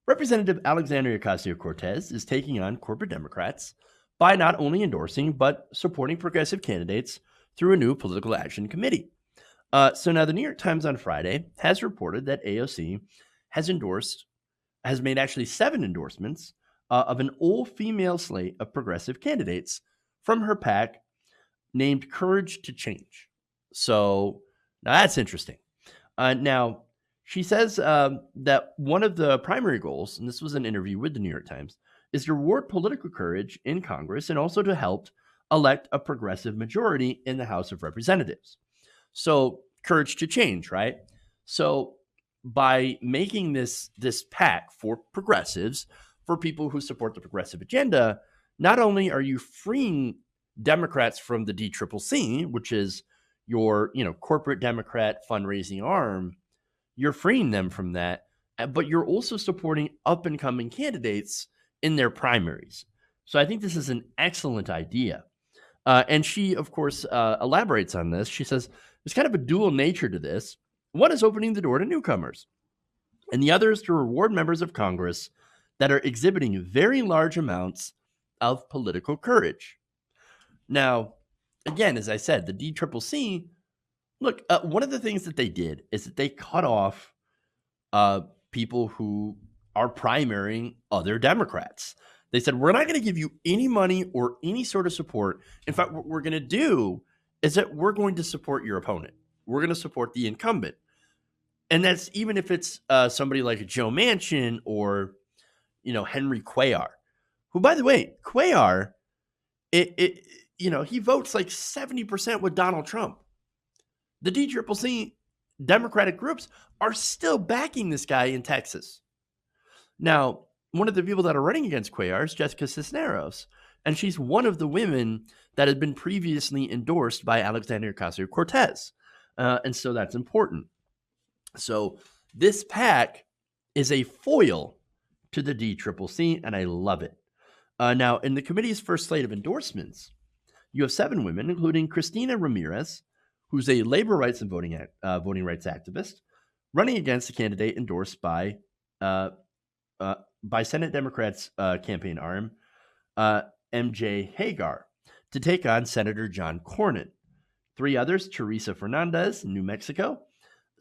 Representative Alexandria Ocasio-Cortez is taking on corporate Democrats by not only endorsing but supporting progressive candidates through a new political action committee. So now the New York Times on Friday has reported that AOC has made actually 7 endorsements of an all-female slate of progressive candidates from her PAC named Courage to Change. So now that's interesting. Now, she says that one of the primary goals, and this was an interview with the New York Times, is to reward political courage in Congress and also to help elect a progressive majority in the House of Representatives. So, courage to change, right? So, by making this PAC for progressives, for people who support the progressive agenda, not only are you freeing Democrats from the D.C.C.C, which is your corporate Democrat fundraising arm, you're freeing them from that, but you're also supporting up and coming candidates in their primaries. So I think this is an excellent idea. And she, of course, elaborates on this. She says there's kind of a dual nature to this. One is opening the door to newcomers, and the other is to reward members of Congress that are exhibiting very large amounts of political courage. Now, again, as I said, the D.C.C.C, look, one of the things that they did is that they cut off people who are primarying other Democrats. They said, we're not going to give you any money or any sort of support. In fact, what we're going to do is that we're going to support your opponent. We're going to support the incumbent. And that's even if it's somebody like Joe Manchin or, Henry Cuellar, who, by the way, Cuellar, he votes like 70% with Donald Trump. The D.C.C. Democratic groups are still backing this guy in Texas. Now, one of the people that are running against Cuellar is Jessica Cisneros, and she's one of the women that had been previously endorsed by Alexandria Ocasio-Cortez. And so that's important. So this PAC is a foil to the D.C.C., and I love it. Now, in the committee's first slate of endorsements, you have 7 women, including Cristina Ramirez, who's a labor rights and voting rights activist, running against a candidate endorsed by Senate Democrats' campaign arm, M.J. Hagar, to take on Senator John Cornyn. 3 others, Teresa Fernandez in New Mexico,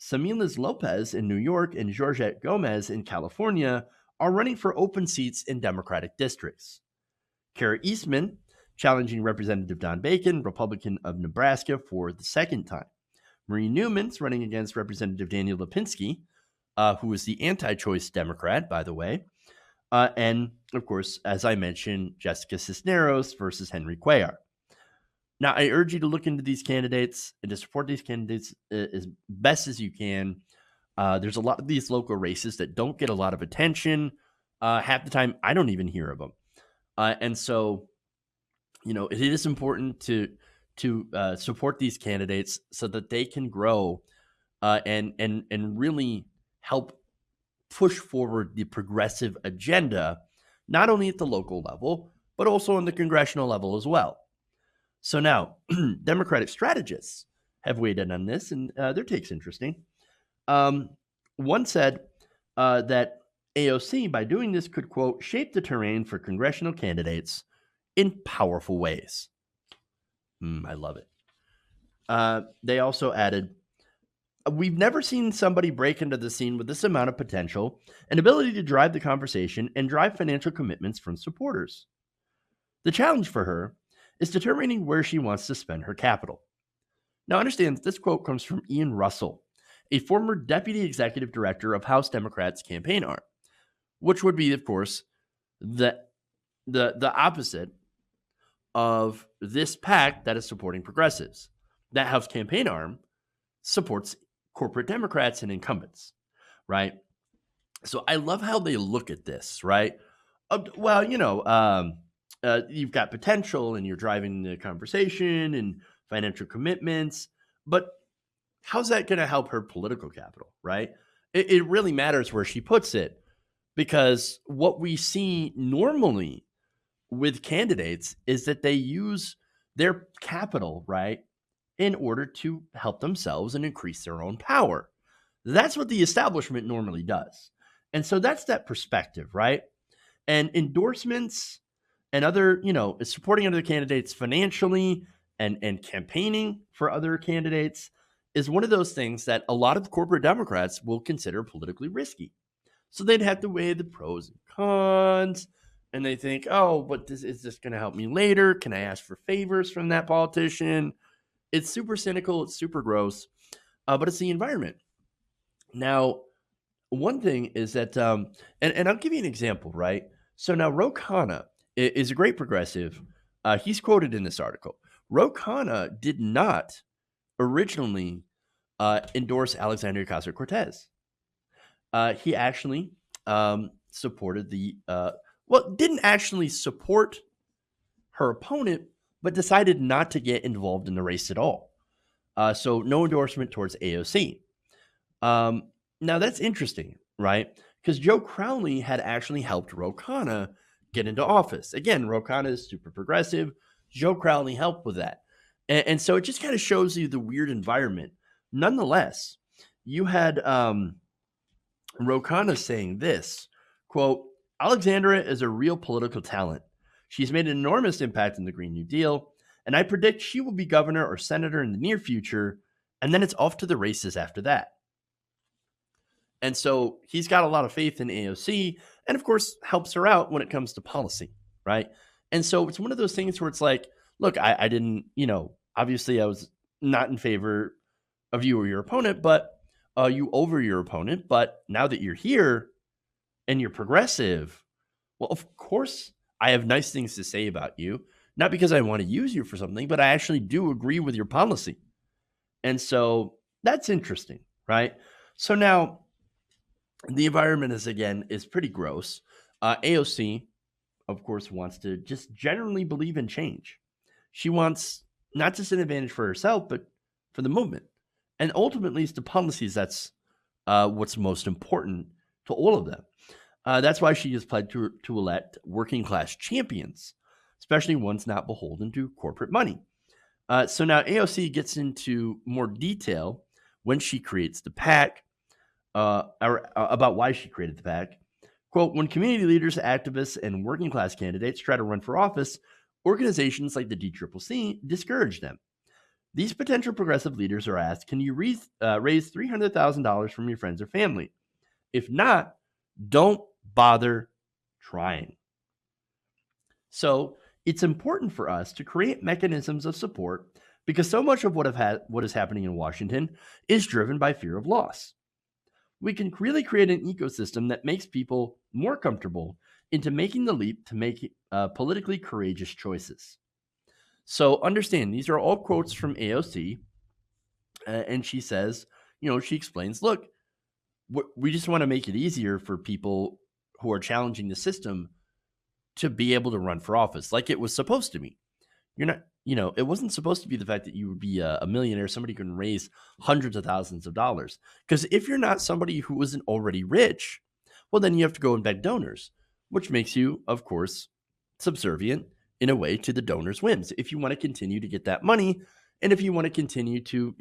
Samilas Lopez in New York, and Georgette Gomez in California, are running for open seats in Democratic districts. Kara Eastman, challenging Representative Don Bacon, Republican of Nebraska, for the second time. Marie Newman's running against Representative Daniel Lipinski, who is the anti-choice Democrat, by the way. And, of course, as I mentioned, Jessica Cisneros versus Henry Cuellar. Now, I urge you to look into these candidates and to support these candidates as best as you can. There's a lot of these local races that don't get a lot of attention. Half the time, I don't even hear of them. And so, it is important to support these candidates so that they can grow and really help push forward the progressive agenda, not only at the local level, but also on the congressional level as well. So now, Democratic strategists have weighed in on this, and their take's interesting. One said that AOC, by doing this, could, quote, shape the terrain for congressional candidates in powerful ways. I love it. They also added, we've never seen somebody break into the scene with this amount of potential and ability to drive the conversation and drive financial commitments from supporters. The challenge for her is determining where she wants to spend her capital. Now, understand that this quote comes from Ian Russell, a former deputy executive director of House Democrats' campaign arm, which would be, of course, the opposite of this PAC that is supporting progressives. That House campaign arm supports corporate Democrats and incumbents, right? So I love how they look at this, right? You've got potential and you're driving the conversation and financial commitments, but how's that going to help her political capital, right? It really matters where she puts it, because what we see normally with candidates is that they use their capital, right, in order to help themselves and increase their own power. That's what the establishment normally does. And so that's that perspective, right? And endorsements and other, supporting other candidates financially and campaigning for other candidates is one of those things that a lot of corporate Democrats will consider politically risky. So they'd have to weigh the pros and cons. And they think, oh, but is this going to help me later? Can I ask for favors from that politician? It's super cynical. It's super gross, but it's the environment. Now, one thing is that, and I'll give you an example, right? So now Ro Khanna is a great progressive. He's quoted in this article. Ro Khanna did not originally endorse Alexandria Ocasio-Cortez. He actually supported didn't actually support her opponent, but decided not to get involved in the race at all. So no endorsement towards AOC. Now that's interesting, right? Because Joe Crowley had actually helped Ro Khanna get into office. Again, Ro Khanna is super progressive. Joe Crowley helped with that. And so it just kind of shows you the weird environment. Nonetheless, you had Ro Khanna saying this, quote, Alexandria is a real political talent. She's made an enormous impact in the Green New Deal, and I predict she will be governor or senator in the near future, and then it's off to the races after that. And so he's got a lot of faith in AOC and, of course, helps her out when it comes to policy, right? And so it's one of those things where it's like, look, I didn't, obviously I was not in favor of you or your opponent, but you over your opponent. But now that you're here and you're progressive, well, of course, I have nice things to say about you, not because I want to use you for something, but I actually do agree with your policy. And so that's interesting, right? So now, the environment is pretty gross. AOC, of course, wants to just generally believe in change. She wants not just an advantage for herself, but for the movement. And ultimately, it's the policies that's what's most important to all of them. That's why she has pledged to elect working class champions, especially ones not beholden to corporate money. So now AOC gets into more detail when she creates the PAC, about why she created the PAC. Quote, when community leaders, activists, and working class candidates try to run for office, organizations like the D.C.C.C discourage them. These potential progressive leaders are asked, can you raise $300,000 from your friends or family? If not, don't bother trying. So it's important for us to create mechanisms of support because so much of what is happening in Washington is driven by fear of loss. We can really create an ecosystem that makes people more comfortable into making the leap to make politically courageous choices. So understand, these are all quotes from AOC. And she says, she explains, look, we just want to make it easier for people who are challenging the system to be able to run for office like it was supposed to be. You're not, it wasn't supposed to be the fact that you would be a millionaire, somebody who can raise hundreds of thousands of dollars. Because if you're not somebody who isn't already rich, well, then you have to go and beg donors, which makes you, of course, subservient in a way to the donors' whims. If you want to continue to get that money, and if you want to continue to,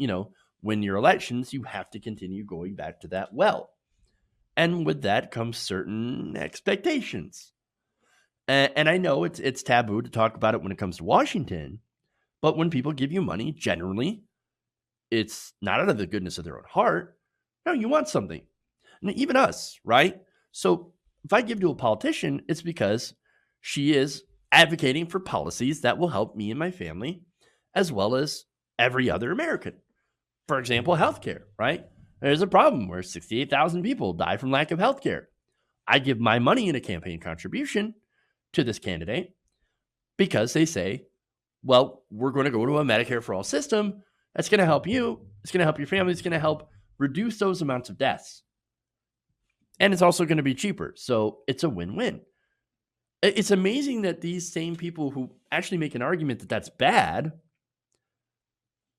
win your elections, you have to continue going back to that well. And with that comes certain expectations. And I know it's taboo to talk about it when it comes to Washington, but when people give you money, generally, it's not out of the goodness of their own heart. No, you want something. And even us, right? So if I give to a politician, it's because she is advocating for policies that will help me and my family, as well as every other American. For example, healthcare, right? There's a problem where 68,000 people die from lack of healthcare. I give my money in a campaign contribution to this candidate because they say, well, we're going to go to a Medicare for all system. That's going to help you. It's going to help your family. It's going to help reduce those amounts of deaths. And it's also going to be cheaper. So it's a win-win. It's amazing that these same people who actually make an argument that that's bad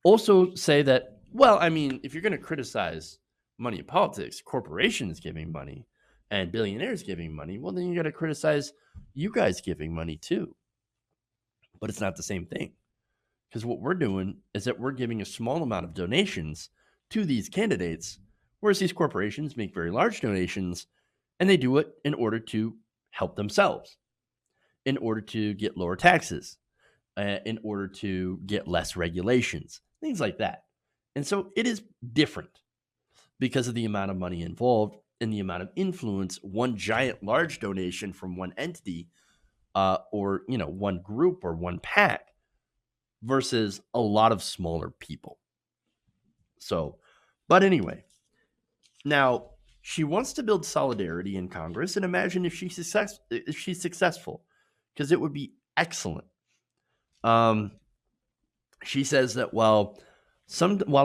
also say that, well, I mean, if you're going to criticize money in politics, corporations giving money and billionaires giving money, well, then you got to criticize you guys giving money too. But it's not the same thing. Because what we're doing is that we're giving a small amount of donations to these candidates, whereas these corporations make very large donations And they do it in order to help themselves, in order to get lower taxes, in order to get less regulations, things like that. And so it is different because of the amount of money involved and the amount of influence one giant large donation from one entity or one group or one pack versus a lot of smaller people. So, but anyway, now she wants to build solidarity in Congress, and imagine if she's successful, because it would be excellent. She says that while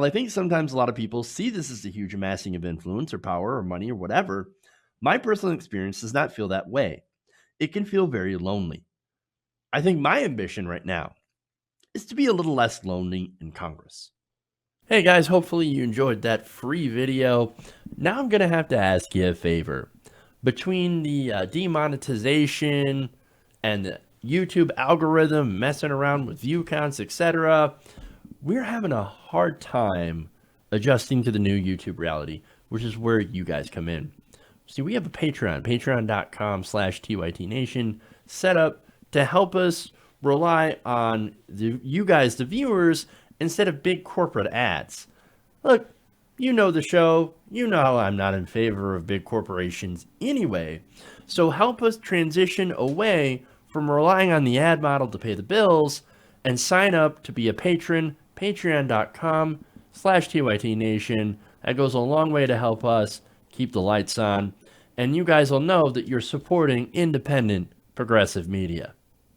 I think sometimes a lot of people see this as a huge amassing of influence or power or money or whatever, my personal experience does not feel that way. It can feel very lonely. I think my ambition right now is to be a little less lonely in Congress. Hey guys, hopefully you enjoyed that free video. Now I'm going to have to ask you a favor. Between the demonetization and the YouTube algorithm messing around with view counts, etc., we're having a hard time adjusting to the new YouTube reality, which is where you guys come in. See, we have a patreon.com/TYTNation set up to help us rely on you guys, the viewers, instead of big corporate ads. Look, you know the show. You know I'm not in favor of big corporations anyway. So help us transition away from relying on the ad model to pay the bills and sign up to be a patron, patreon.com/TYTNation. That goes a long way to help us keep the lights on. And you guys will know that you're supporting independent, progressive media.